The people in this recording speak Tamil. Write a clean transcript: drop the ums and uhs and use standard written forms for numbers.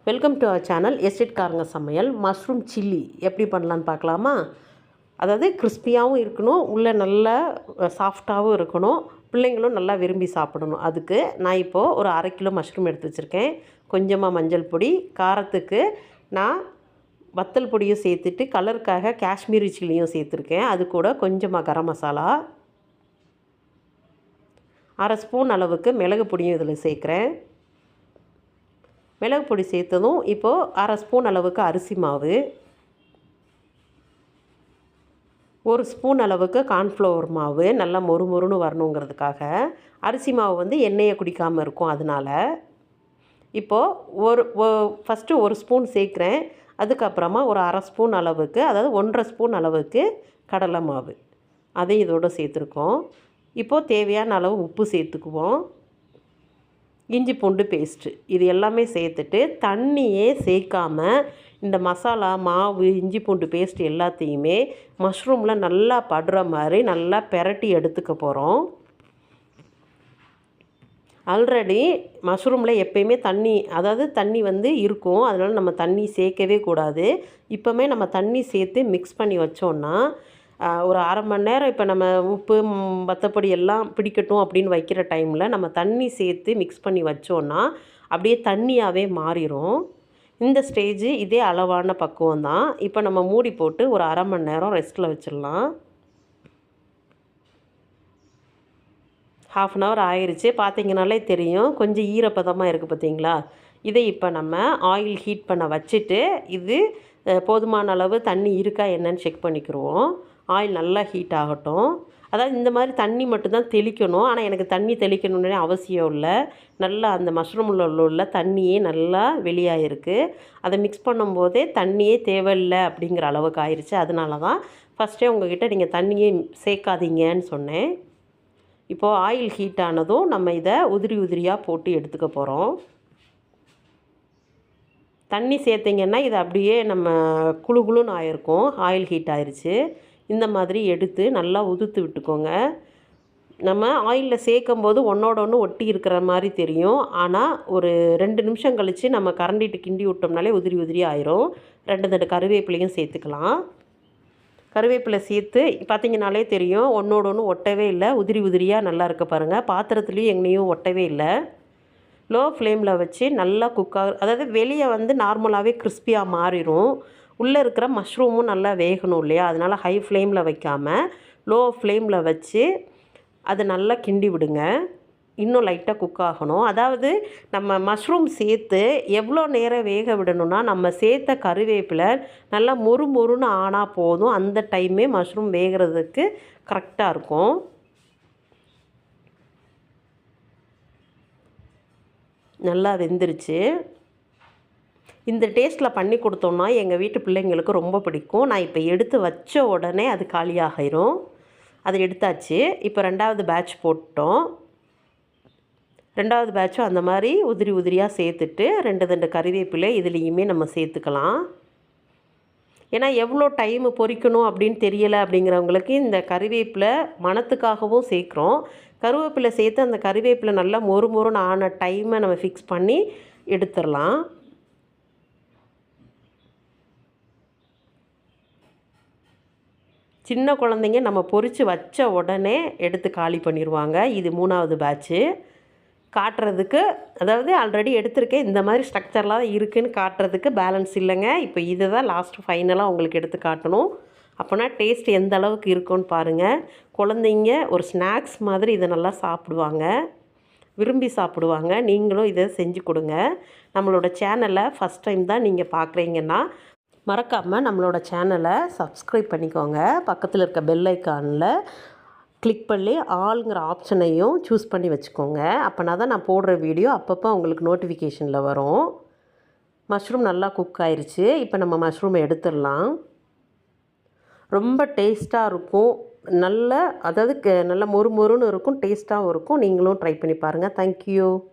Welcome to our channel estate காரங்க சமையல். மஷ்ரூம் சில்லி எப்படி பண்ணலான்னு பார்க்கலாமா? அதாவது கிறிஸ்பியாகவும் இருக்கணும், உள்ளே நல்லா சாஃப்டாகவும் இருக்கணும், பிள்ளைங்களும் நல்லா விரும்பி சாப்பிடணும். அதுக்கு நான் இப்போது ஒரு 1/2 கிலோ மஷ்ரூம் எடுத்து வச்சுருக்கேன். கொஞ்சமாக மஞ்சள் பொடி, காரத்துக்கு நான் வத்தல் பொடியும் சேர்த்துட்டு கலருக்காக காஷ்மீரி சில்லியும் சேர்த்துருக்கேன். அது கூட கொஞ்சமாக கரம் மசாலா, 1/2 ஸ்பூன் அளவுக்கு மிளகு பொடியும் இதில் சேர்க்குறேன். மிளகு பொடி சேர்த்ததும் இப்போது 1/2 ஸ்பூன் அளவுக்கு அரிசி மாவு, 1 ஸ்பூன் அளவுக்கு கார்ன்ஃப்ளவர் மாவு, நல்லா மொறுமொறுன்னு வரணுங்கிறதுக்காக. அரிசி மாவு வந்து எண்ணெயை குடிக்காமல் இருக்கும், அதனால். இப்போது ஃபஸ்ட்டு 1 ஸ்பூன் சேர்க்குறேன். அதுக்கப்புறமா ஒரு 1/2 ஸ்பூன் அளவுக்கு, அதாவது 1/2 ஸ்பூன் அளவுக்கு கடலை மாவு, அதையும் இதோடு சேர்த்துருக்கோம். இப்போது தேவையான அளவு உப்பு சேர்த்துக்குவோம். இஞ்சி பூண்டு பேஸ்ட்டு இது எல்லாமே சேர்த்துட்டு தண்ணியே சேர்க்காமல் இந்த மசாலா மாவு இஞ்சி பூண்டு பேஸ்ட் எல்லாத்தையுமே மஷ்ரூமில் நல்லா படுற மாதிரி நல்லா பெரட்டி எடுத்துக்க போகிறோம். ஆல்ரெடி மஷ்ரூமில் எப்பயுமே தண்ணி, அதாவது தண்ணி வந்து இருக்கும், அதனால் நம்ம தண்ணி சேர்க்கவே கூடாது. இப்போமே நம்ம தண்ணி சேர்த்து மிக்ஸ் பண்ணி வச்சோன்னா ஒரு 1/2 மணி நேரம் இப்போ நம்ம உப்பு வத்தப்பொடி எல்லாம் பிடிக்கட்டும் அப்படின்னு வைக்கிற டைமில் நம்ம தண்ணி சேர்த்து மிக்ஸ் பண்ணி வச்சோன்னா அப்படியே தண்ணியாகவே மாறிடும். இந்த ஸ்டேஜு இதே அளவான பக்குவம் தான். இப்போ நம்ம மூடி போட்டு ஒரு 1/2 மணி நேரம் ரெஸ்ட்டில் வச்சிடலாம். 1/2 hour ஆயிடுச்சு. பார்த்தீங்கனாலே தெரியும், கொஞ்சம் ஈரப்பதமாக இருக்குது பார்த்தீங்களா? இதை இப்போ நம்ம ஆயில் ஹீட் பண்ண வச்சுட்டு இது போதுமான அளவு தண்ணி இருக்கா என்னன்னு செக் பண்ணிக்கிடுவோம். ஆயில் நல்லா ஹீட் ஆகட்டும். அதாவது இந்த மாதிரி தண்ணி மட்டும்தான் தெளிக்கணும், ஆனால் எனக்கு தண்ணி தெளிக்கணுன்னே அவசியம் இல்லை. நல்லா அந்த மஷ்ரூமில் உள்ள தண்ணியே நல்லா வெளியாகிருக்கு. அதை மிக்ஸ் பண்ணும்போதே தண்ணியே தேவையில்லை அப்படிங்கிற அளவுக்கு ஆயிடுச்சு. அதனால தான் ஃபஸ்ட்டே உங்கள்கிட்ட நீங்கள் தண்ணியே சேர்க்காதீங்கன்னு சொன்னேன். இப்போது ஆயில் ஹீட் ஆனதும் நம்ம இதை உதிரி உதிரியாக போட்டு எடுத்துக்க போகிறோம். தண்ணி சேர்த்திங்கன்னா இது அப்படியே நம்ம குழு குழுன்னு ஆயிருக்கும். ஆயில் ஹீட் ஆயிடுச்சு. இந்த மாதிரி எடுத்து நல்லா உதுத்து விட்டுக்கோங்க. நம்ம ஆயிலில் சேர்க்கும்போது ஒன்றோட ஒன்று ஒட்டி இருக்கிற மாதிரி தெரியும், ஆனால் ஒரு 2 நிமிஷம் கழித்து நம்ம கரண்டிட்டு கிண்டி விட்டோம்னாலே உதிரி உதிரி ஆயிரும். 2 தண்டு கருவேப்பிலையும் சேர்த்துக்கலாம். கருவேப்பிலை சேர்த்து பார்த்திங்கனாலே தெரியும், ஒன்றோட ஒன்று ஒட்டவே இல்லை, உதிரி உதிரியாக நல்லா இருக்க பாருங்கள். பாத்திரத்துலேயும் எங்கேயும் ஒட்டவே இல்லை. லோ ஃப்ளேமில் வச்சு நல்லா அதாவது வெளியே வந்து நார்மலாகவே கிறிஸ்பியாக மாறிடும். உள்ளே இருக்கிற மஷ்ரூமும் நல்லா வேகணும் இல்லையா? அதனால் ஹை ஃப்ளேமில் வைக்காமல் லோ ஃப்ளேமில் வச்சு அதை நல்லா கிண்டி விடுங்க. இன்னும் லைட்டாக குக் ஆகணும். அதாவது நம்ம மஷ்ரூம் சேர்த்து எவ்வளோ நேரம் வேக விடணும்னா, நம்ம சேர்த்த கருவேப்பிலை நல்லா மொறுன்னு ஆனால் போதும். அந்த டைமே மஷ்ரூம் வேகிறதுக்கு கரெக்டாக இருக்கும். நல்லா வெந்துருச்சு. இந்த டேஸ்ட்டில் பண்ணி கொடுத்தோம்னா எங்கள் வீட்டு பிள்ளைங்களுக்கு ரொம்ப பிடிக்கும். நான் இப்போ எடுத்து வச்ச உடனே அது காலியாகிடும். அது எடுத்தாச்சு. இப்போ 2வது பேட்ச் போட்டோம். 2வது பேட்சும் அந்த மாதிரி உதிரி உதிரியாக சேர்த்துட்டு 2 தண்டு கறிவேப்பிலை இதுலேயுமே நம்ம சேர்த்துக்கலாம். ஏன்னா எவ்வளோ டைமு பொரிக்கணும் அப்படின்னு தெரியலை அப்படிங்கிறவங்களுக்கு இந்த கறிவேப்பிலை மணத்துக்காகவும் சேர்க்குறோம். கருவேப்பிலை சேர்த்து அந்த கறிவேப்பிலை நல்லா மொறுன்னு ஆன டைமை நம்ம ஃபிக்ஸ் பண்ணி எடுத்துடலாம். சின்ன குழந்தைங்க நம்ம பொரித்து வச்ச உடனே எடுத்து காலி பண்ணிடுவாங்க. இது 3வது பேட்ச்சு காட்டுறதுக்கு, அதாவது ஆல்ரெடி எடுத்திருக்கேன், இந்த மாதிரி ஸ்ட்ரக்சர்லாம் இருக்குதுன்னு காட்டுறதுக்கு பேலன்ஸ் இல்லைங்க. இப்போ இதை தான் லாஸ்ட்டு ஃபைனலாக உங்களுக்கு எடுத்து காட்டணும். அப்போனா டேஸ்ட் எந்த அளவுக்கு இருக்குன்னு பாருங்கள். குழந்தைங்க ஒரு ஸ்நாக்ஸ் மாதிரி இதை நல்லா சாப்பிடுவாங்க, விரும்பி சாப்பிடுவாங்க. நீங்களும் இதை செஞ்சு கொடுங்க. நம்மளோட சேனலை ஃபஸ்ட் டைம் தான் நீங்கள் பார்க்குறீங்கன்னா மறக்காமல் நம்மளோட சேனலை சப்ஸ்கிரைப் பண்ணிக்கோங்க. பக்கத்தில் இருக்க பெல் ஐக்கானில் கிளிக் பண்ணி ஆளுங்கிற ஆப்ஷனையும் சூஸ் பண்ணி வச்சுக்கோங்க. அப்போனா தான் நான் போடுற வீடியோ அப்பப்போ உங்களுக்கு நோட்டிஃபிகேஷனில் வரும். மஷ்ரூம் நல்லா குக் ஆயிடுச்சு. இப்போ நம்ம மஷ்ரூமை எடுத்துடலாம். ரொம்ப டேஸ்ட்டாக இருக்கும். நல்ல, அதாவது நல்ல மொறுன்னு இருக்கும், டேஸ்ட்டாகவும் இருக்கும். நீங்களும் ட்ரை பண்ணி பாருங்கள். தேங்க்யூ.